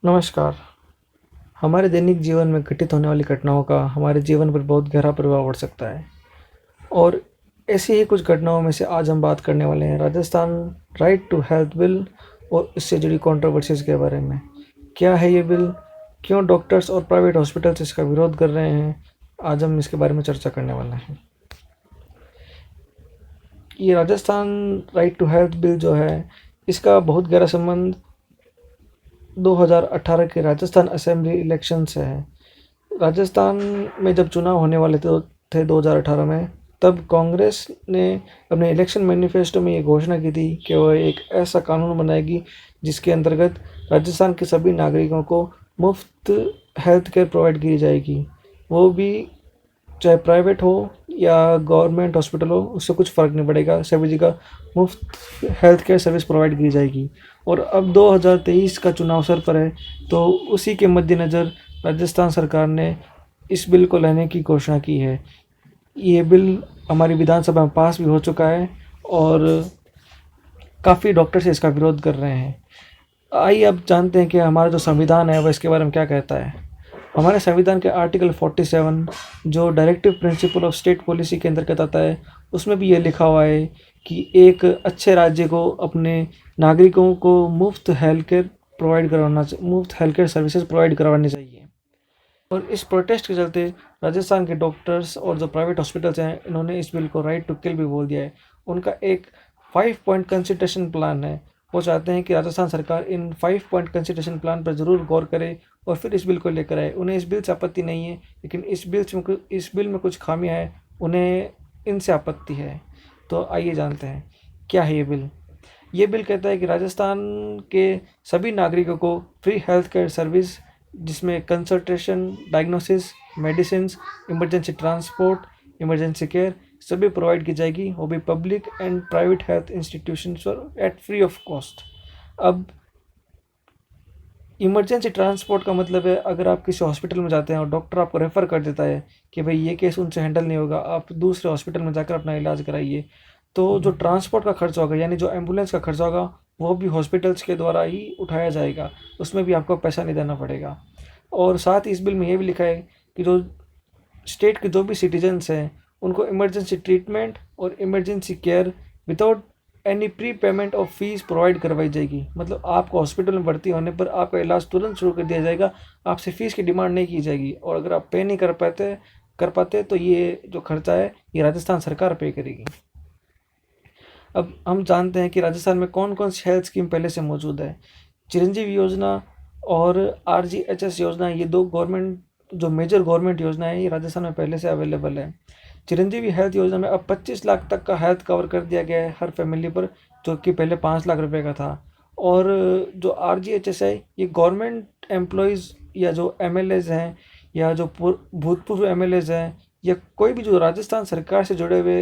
नमस्कार। हमारे दैनिक जीवन में घटित होने वाली घटनाओं का हमारे जीवन पर बहुत गहरा प्रभाव पड़ सकता है और ऐसी ही कुछ घटनाओं में से आज हम बात करने वाले हैं Rajasthan right to health bill और इससे जुड़ी कंट्रोवर्सीज के बारे में। क्या है ये बिल, क्यों डॉक्टर्स और प्राइवेट हॉस्पिटल्स इसका विरोध कर रहे हैं, आज हम इसके बारे में चर्चा करने वाले हैं। ये Rajasthan right to health bill जो है, इसका बहुत गहरा संबंध 2018 के राजस्थान असेंबली इलेक्शन से है। राजस्थान में जब चुनाव होने वाले थे 2018 में, तब कांग्रेस ने अपने इलेक्शन मैनिफेस्टो में ये घोषणा की थी कि वह एक ऐसा कानून बनाएगी जिसके अंतर्गत राजस्थान के सभी नागरिकों को मुफ्त हेल्थ केयर प्रोवाइड की जाएगी। वो भी चाहे प्राइवेट हो या गवर्नमेंट हॉस्पिटल हो, उससे कुछ फ़र्क नहीं पड़ेगा, सभी जगह मुफ्त हेल्थ केयर सर्विस प्रोवाइड की जाएगी। और अब 2023 का चुनाव सर पर है, तो उसी के मद्देनज़र राजस्थान सरकार ने इस बिल को लाने की घोषणा की है। ये बिल हमारी विधानसभा में पास भी हो चुका है और काफ़ी डॉक्टर्स इसका विरोध कर रहे हैं। आइए अब जानते हैं कि हमारा जो संविधान है वह इसके बारे में क्या कहता है। हमारे संविधान के आर्टिकल 47 जो directive principle of state policy के अंतर्गत आता है, उसमें भी ये लिखा हुआ है कि एक अच्छे राज्य को अपने नागरिकों को मुफ्त हेल्थ केयर सर्विसेज प्रोवाइड करवानी चाहिए। और इस प्रोटेस्ट के चलते राजस्थान के डॉक्टर्स और जो प्राइवेट हॉस्पिटल्स हैं, इन्होंने इस बिल को राइट टू किल भी बोल दिया है। उनका एक 5 पॉइंट कंसिडरेशन प्लान है। वो चाहते हैं कि राजस्थान सरकार इन 5 पॉइंट कंसिडरेशन प्लान पर ज़रूर गौर करे और फिर इस बिल को लेकर आए। उन्हें इस बिल से आपत्ति नहीं है, लेकिन इस बिल में कुछ खामियां हैं, उन्हें इनसे आपत्ति है। तो आइए जानते हैं क्या है ये बिल। ये बिल कहता है कि राजस्थान के सभी नागरिकों को फ्री हेल्थ केयर सर्विस, जिसमें consultation, diagnosis, medicine, emergency transport, emergency care सभी प्रोवाइड की जाएगी, वो भी public and private health institutions पर एट फ्री ऑफ कॉस्ट। अब इमरजेंसी ट्रांसपोर्ट का मतलब है, अगर आप किसी हॉस्पिटल में जाते हैं और डॉक्टर आपको रेफ़र कर देता है कि भाई ये केस उनसे हैंडल नहीं होगा, आप दूसरे हॉस्पिटल में जाकर अपना इलाज कराइए, तो जो ट्रांसपोर्ट का खर्चा होगा यानी जो एम्बुलेंस का खर्चा होगा, वो भी हॉस्पिटल्स के द्वारा ही उठाया जाएगा, उसमें भी आपको पैसा नहीं देना पड़ेगा। और साथ ही इस बिल में ये भी लिखा है कि जो स्टेट के जो भी सिटीजन्स हैं, उनको इमरजेंसी ट्रीटमेंट और emergency care without any pre payment of fees provide करवाई जाएगी। मतलब आपको हॉस्पिटल में भर्ती होने पर आपका इलाज तुरंत शुरू कर दिया जाएगा, आपसे फ़ीस की डिमांड नहीं की जाएगी। और अगर आप पे नहीं कर पाते तो ये जो खर्चा है ये राजस्थान सरकार पे करेगी। अब हम जानते हैं कि राजस्थान में कौन कौन सी हेल्थ स्कीम पहले से मौजूद है। चिरंजीवी योजना और RGHS योजना, ये दो गवर्नमेंट जो मेजर गवर्नमेंट योजना है, ये राजस्थान में पहले से अवेलेबल है। चिरंजीवी हेल्थ योजना में अब 25 लाख तक का हेल्थ कवर कर दिया गया है हर फैमिली पर, जो कि पहले 5 लाख रुपए का था। और जो RGHS है, ये गवर्नमेंट एम्प्लॉयज़ या जो MLAs हैं या जो भूतपूर्व MLAs हैं या कोई भी जो राजस्थान सरकार से जुड़े हुए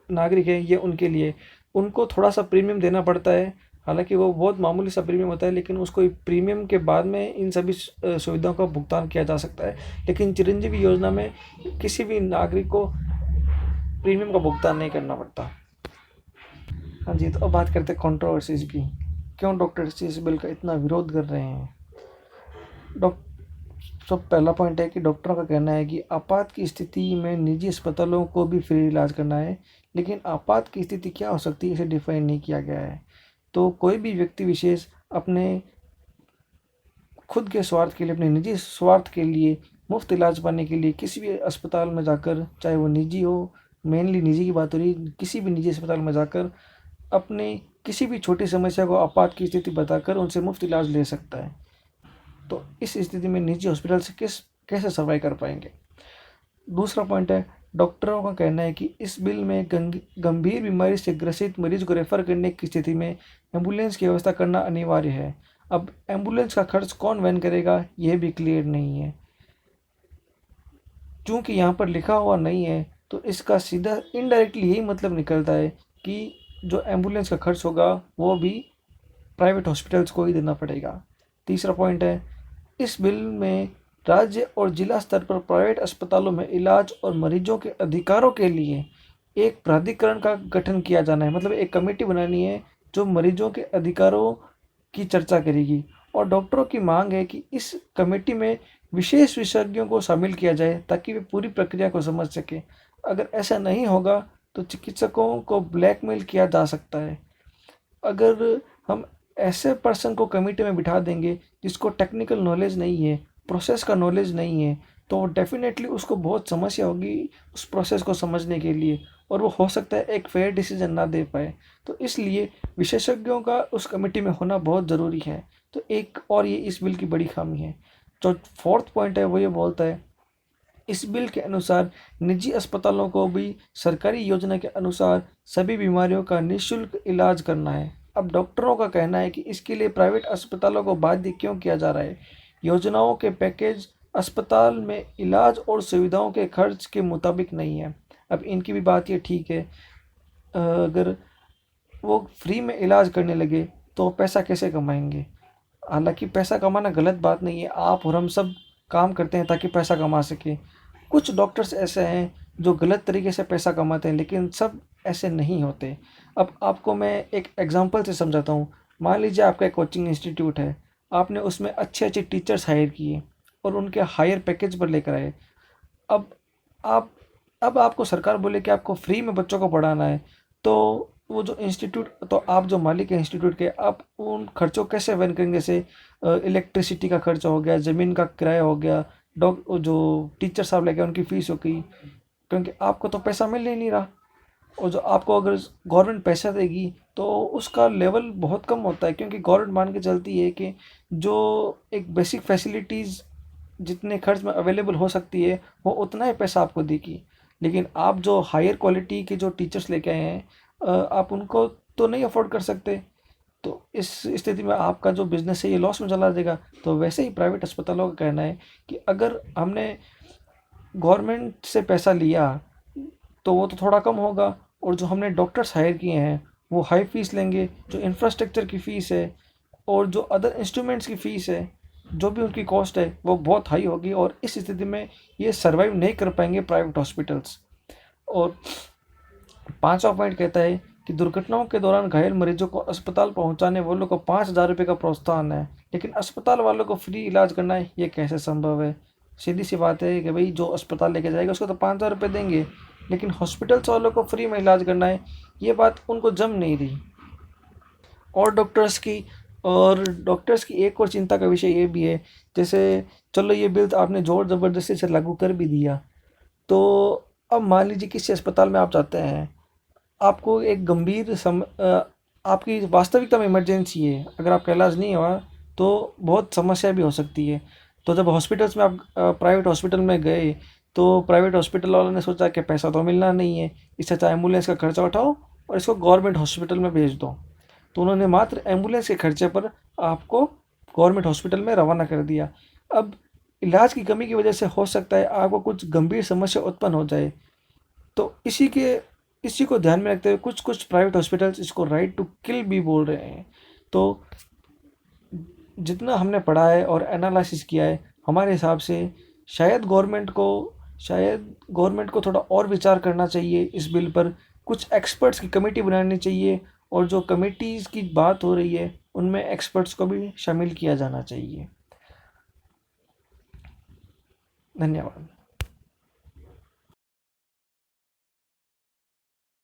नागरिक हैं, ये उनके लिए उनको थोड़ा सा प्रीमियम देना पड़ता है। हालांकि वो बहुत मामूली सा प्रीमियम होता है, लेकिन उसको प्रीमियम के बाद में इन सभी सुविधाओं का भुगतान किया जा सकता है। लेकिन चिरंजीवी योजना में किसी भी नागरिक को प्रीमियम का भुगतान नहीं करना पड़ता। हाँ जी, तो अब बात करते हैं कंट्रोवर्सीज की। क्यों डॉक्टर्स इस बिल का इतना विरोध कर रहे हैं। डॉक्टर सब पहला पॉइंट है कि डॉक्टरों का कहना है कि आपात की स्थिति में निजी अस्पतालों को भी फ्री इलाज करना है, लेकिन आपात की स्थिति क्या हो सकती है इसे डिफाइन नहीं किया गया है। तो कोई भी व्यक्ति विशेष अपने खुद के स्वार्थ के लिए, अपने निजी स्वार्थ के लिए मुफ्त इलाज पाने के लिए किसी भी अस्पताल में जाकर, चाहे वो निजी हो, मेनली निजी की बात हो रही है, किसी भी निजी अस्पताल में जाकर अपने किसी भी छोटी समस्या को आपात की स्थिति बताकर उनसे मुफ्त इलाज ले सकता है। तो इस स्थिति में निजी हॉस्पिटल से कैसे सर्वाइव कर पाएंगे। दूसरा पॉइंट है, डॉक्टरों का कहना है कि इस बिल में गंभीर बीमारी से ग्रसित मरीज को रेफर करने की स्थिति में एम्बुलेंस की व्यवस्था करना अनिवार्य है। अब एम्बुलेंस का खर्च कौन वहन करेगा, यह भी क्लियर नहीं है। चूँकि यहाँ पर लिखा हुआ नहीं है, तो इसका सीधा इनडायरेक्टली यही मतलब निकलता है कि जो एम्बुलेंस का खर्च होगा वो भी प्राइवेट हॉस्पिटल्स को ही देना पड़ेगा। तीसरा पॉइंट है, इस बिल में राज्य और जिला स्तर पर प्राइवेट अस्पतालों में इलाज और मरीजों के अधिकारों के लिए एक प्राधिकरण का गठन किया जाना है। मतलब एक कमेटी बनानी है जो मरीजों के अधिकारों की चर्चा करेगी और डॉक्टरों की मांग है कि इस कमेटी में विशेष विशेषज्ञों को शामिल किया जाए ताकि वे पूरी प्रक्रिया को समझ सकें। अगर ऐसा नहीं होगा तो चिकित्सकों को ब्लैकमेल किया जा सकता है। अगर हम ऐसे पर्सन को कमेटी में बिठा देंगे जिसको टेक्निकल नॉलेज नहीं है, प्रोसेस का नॉलेज नहीं है, तो डेफिनेटली उसको बहुत समस्या होगी उस प्रोसेस को समझने के लिए, और वो हो सकता है एक फेयर डिसीजन ना दे पाए। तो इसलिए विशेषज्ञों का उस कमेटी में होना बहुत ज़रूरी है। तो एक और ये इस बिल की बड़ी खामी है। जो फोर्थ पॉइंट है वो ये बोलता है, इस बिल के अनुसार निजी अस्पतालों को भी सरकारी योजना के अनुसार सभी बीमारियों का निःशुल्क इलाज करना है। अब डॉक्टरों का कहना है कि इसके लिए प्राइवेट अस्पतालों को बाध्य क्यों किया जा रहा है। योजनाओं के पैकेज अस्पताल में इलाज और सुविधाओं के खर्च के मुताबिक नहीं है। अब इनकी भी बात ये ठीक है, अगर वो फ्री में इलाज करने लगे तो पैसा कैसे कमाएंगे। हालांकि पैसा कमाना गलत बात नहीं है, आप और हम सब काम करते हैं ताकि पैसा कमा सके। कुछ डॉक्टर्स ऐसे हैं जो गलत तरीके से पैसा कमाते हैं, लेकिन सब ऐसे नहीं होते। अब आपको मैं एक एग्जांपल से समझाता हूँ। मान लीजिए आपका एक कोचिंग इंस्टीट्यूट है, आपने उसमें अच्छे अच्छे टीचर्स हायर किए और उनके हायर पैकेज पर लेकर आए। अब आप अब आपको सरकार बोले कि आपको फ्री में बच्चों को पढ़ाना है, तो वो जो इंस्टीट्यूट, तो आप जो मालिक है इंस्टीट्यूट के, आप उन खर्चों कैसे वहन करेंगे। जैसे इलेक्ट्रिसिटी का खर्चा हो गया, ज़मीन का किराया हो गया, जो टीचर साहब लेके उनकी फ़ीस हो गई, क्योंकि आपको तो पैसा मिल ही नहीं रहा। और जो आपको अगर गवर्नमेंट पैसा देगी तो उसका लेवल बहुत कम होता है, क्योंकि गवर्नमेंट मान के चलती है कि जो एक बेसिक फैसिलिटीज़ जितने खर्च में अवेलेबल हो सकती है वो उतना ही पैसा आपको देगी। लेकिन आप जो हायर क्वालिटी के जो टीचर्स लेके आए हैं, आप उनको तो नहीं अफोर्ड कर सकते। तो इस स्थिति में आपका जो बिज़नेस है ये लॉस में चला जाएगा। तो वैसे ही प्राइवेट अस्पतालों का कहना है कि अगर हमने गवर्नमेंट से पैसा लिया तो वो तो थोड़ा कम होगा, और जो हमने डॉक्टर्स हायर किए हैं वो हाई फीस लेंगे। जो इंफ्रास्ट्रक्चर की फ़ीस है और जो अदर इंस्ट्रूमेंट्स की फ़ीस है, जो भी उनकी कॉस्ट है वो बहुत हाई होगी, और इस स्थिति में ये सर्वाइव नहीं कर पाएंगे प्राइवेट हॉस्पिटल्स। और पांचवा पॉइंट कहता है कि दुर्घटनाओं के दौरान घायल मरीजों को अस्पताल पहुंचाने वालों को 5,000 रुपये का प्रोत्साहन है, लेकिन अस्पताल वालों को फ्री इलाज करना है, ये कैसे संभव है। सीधी सी बात है कि भाई जो अस्पताल लेके जाएगा उसको तो 5,000 रुपये देंगे, लेकिन हॉस्पिटल्स वालों को फ्री में इलाज करना है, ये बात उनको जम नहीं रही। और डॉक्टर्स की एक और चिंता का विषय ये भी है, जैसे चलो ये बिल तो आपने ज़ोर ज़बरदस्ती से लागू कर भी दिया, तो अब मान लीजिए किसी अस्पताल में आप जाते हैं, आपको एक आपकी वास्तविकता में इमरजेंसी है, अगर आपका इलाज नहीं हुआ तो बहुत समस्या भी हो सकती है। तो जब हॉस्पिटल्स में आप प्राइवेट हॉस्पिटल में गए, तो प्राइवेट हॉस्पिटल वालों ने सोचा कि पैसा तो मिलना नहीं है, इससे अच्छा एम्बुलेंस का खर्चा उठाओ और इसको गवर्नमेंट हॉस्पिटल में भेज दो। तो उन्होंने मात्र एम्बुलेंस के खर्चे पर आपको गवर्नमेंट हॉस्पिटल में रवाना कर दिया। अब इलाज की कमी की वजह से हो सकता है आपको कुछ गंभीर समस्या उत्पन्न हो जाए। तो इसी को ध्यान में रखते हुए कुछ कुछ प्राइवेट हॉस्पिटल्स इसको राइट टू किल भी बोल रहे हैं। तो जितना हमने पढ़ा है और एनालिसिस किया है, हमारे हिसाब से शायद गवर्नमेंट को थोड़ा और विचार करना चाहिए इस बिल पर। कुछ एक्सपर्ट्स की कमेटी बनानी चाहिए, और जो कमेटीज़ की बात हो रही है उनमें एक्सपर्ट्स को भी शामिल किया जाना चाहिए। धन्यवाद।